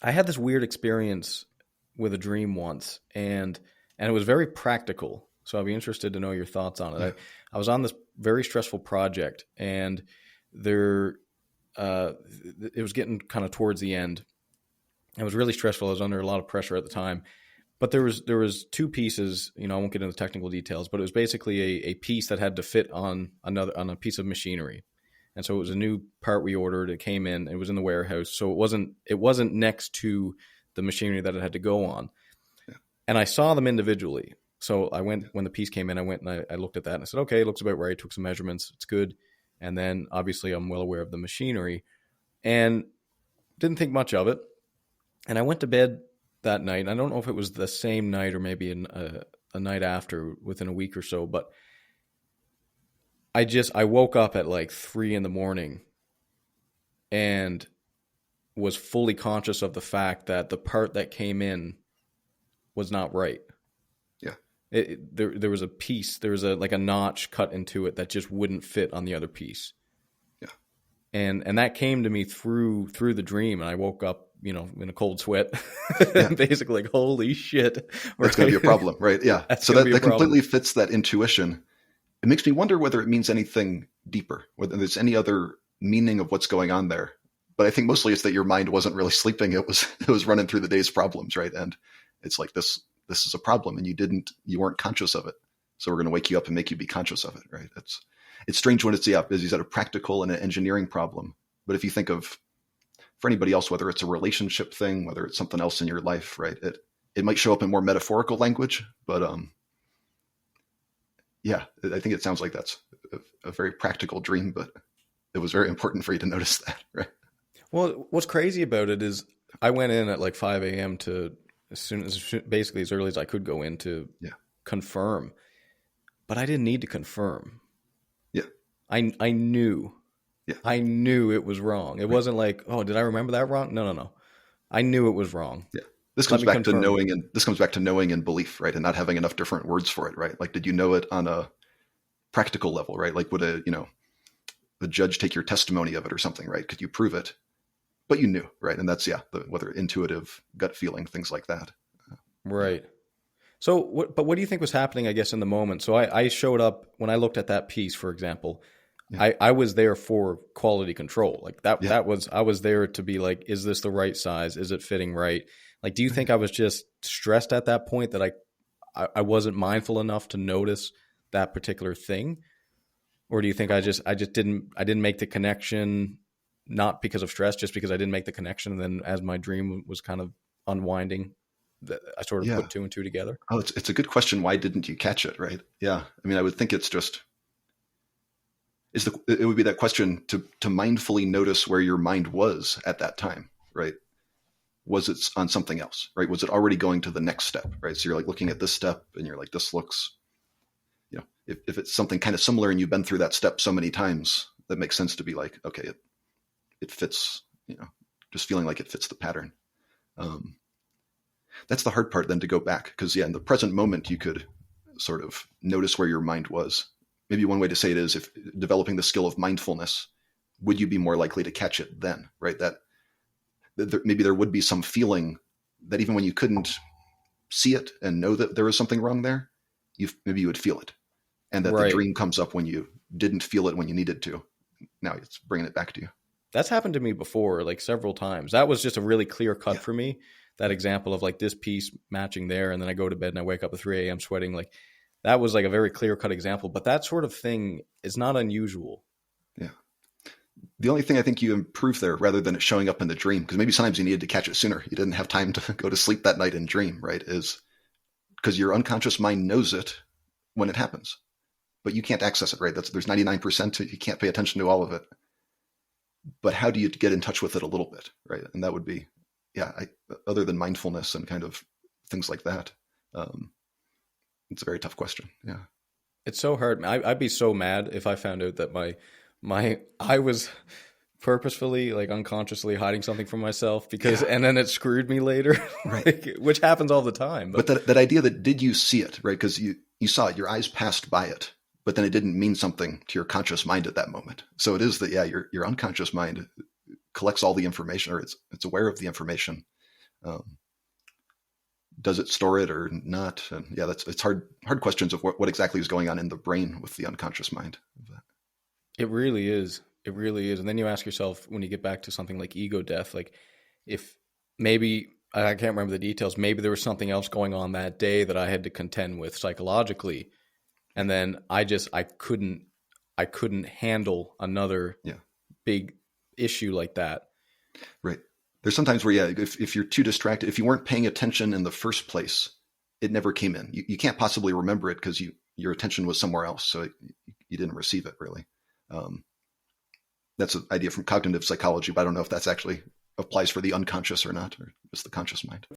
I had this weird experience with a dream once, and it was very practical. So I'd be interested to know your thoughts on it. Yeah. I was on this very stressful project, and there it was getting kind of towards the end. It was really stressful. I was under a lot of pressure at the time. But there was two pieces, I won't get into the technical details, but it was basically a piece that had to fit on a piece of machinery. And so it was a new part we ordered. It came in, it was in the warehouse. So it wasn't next to the machinery that it had to go on. Yeah. And I saw them individually. So I went, when the piece came in, I went and I looked at that and I said, okay, it looks about right. Took some measurements. It's good. And then obviously I'm well aware of the machinery and didn't think much of it. And I went to bed that night. I don't know if it was the same night or maybe a night after, within a week or so, but I woke up at like 3 a.m. and was fully conscious of the fact that the part that came in was not right. Yeah. There was a piece, there was like a notch cut into it that just wouldn't fit on the other piece. Yeah. And that came to me through the dream, and I woke up, in a cold sweat, Yeah. basically like, holy shit. That's going to be a problem, right? Yeah. So that completely fits that intuition. It makes me wonder whether it means anything deeper, whether there's any other meaning of what's going on there. But I think mostly it's that your mind wasn't really sleeping. It was running through the day's problems, right? And it's like, this is a problem, and you weren't conscious of it. So we're going to wake you up and make you be conscious of it, right? It's strange when it's, as you said, a practical and an engineering problem. But if you think of, for anybody else, whether it's a relationship thing, whether it's something else in your life, right? It might show up in more metaphorical language, but I think it sounds like that's a very practical dream, but it was very important for you to notice that, right? Well, what's crazy about it is I went in at like 5 a.m. to basically as early as I could go in to confirm, but I didn't need to confirm. Yeah. I knew. Yeah. I knew it was wrong. It wasn't like, oh, did I remember that wrong? No. I knew it was wrong. Yeah. This comes back to knowing and belief, right? And not having enough different words for it, right? Like, did you know it on a practical level, right? Like, would a judge take your testimony of it or something, right? Could you prove it? But you knew, right? And that's, whether intuitive, gut feeling, things like that. Right. So, what do you think was happening, I guess, in the moment? So I showed up, when I looked at that piece, for example, I was there for quality control. Like I was there to be like, is this the right size? Is it fitting right? Like, do you think I was just stressed at that point that I wasn't mindful enough to notice that particular thing? Or do you think I just didn't make the connection, not because of stress, just because I didn't make the connection? And then as my dream was kind of unwinding, I sort of put two and two together. Oh, it's a good question. Why didn't you catch it? Right. Yeah. I mean, I would think it's just, it would be that question to mindfully notice where your mind was at that time, right? Was it on something else, right? Was it already going to the next step, right? So you're like looking at this step and you're like, this looks, if it's something kind of similar and you've been through that step so many times, that makes sense to be like, okay, it fits, just feeling like it fits the pattern. That's the hard part then, to go back, because in the present moment, you could sort of notice where your mind was. Maybe one way to say it is, if developing the skill of mindfulness, would you be more likely to catch it then, right? That maybe there would be some feeling that even when you couldn't see it and know that there was something wrong there, maybe you would feel it. And that the dream comes up when you didn't feel it when you needed to. Now it's bringing it back to you. That's happened to me before, like several times. That was just a really clear cut for me. That example of like this piece matching there. And then I go to bed and I wake up at 3 a.m. sweating. Like, that was like a very clear cut example, but that sort of thing is not unusual. Yeah. The only thing I think you improve there, rather than it showing up in the dream, because maybe sometimes you needed to catch it sooner. You didn't have time to go to sleep that night and dream, right? Is because your unconscious mind knows it when it happens, but you can't access it, right? There's 99%. You can't pay attention to all of it. But how do you get in touch with it a little bit, right? And that would be, other than mindfulness and kind of things like that, it's a very tough question. Yeah. It's so hard. I'd be so mad if I found out that I was purposefully, like, unconsciously hiding something from myself and then it screwed me later, right? Which happens all the time. But that idea that, did you see it, right? Because you saw it, your eyes passed by it, but then it didn't mean something to your conscious mind at that moment. So it is that, your unconscious mind collects all the information, or it's aware of the information, Does it store it or not? And yeah, it's hard questions of what exactly is going on in the brain with the unconscious mind. It really is. It really is. And then you ask yourself, when you get back to something like ego death, like if maybe, I can't remember the details, maybe there was something else going on that day that I had to contend with psychologically. And then I couldn't handle another big issue like that. Right. There's sometimes where, if you're too distracted, if you weren't paying attention in the first place, it never came in. You can't possibly remember it because your attention was somewhere else. So you didn't receive it really. That's an idea from cognitive psychology, but I don't know if that's actually applies for the unconscious or not, or just the conscious mind.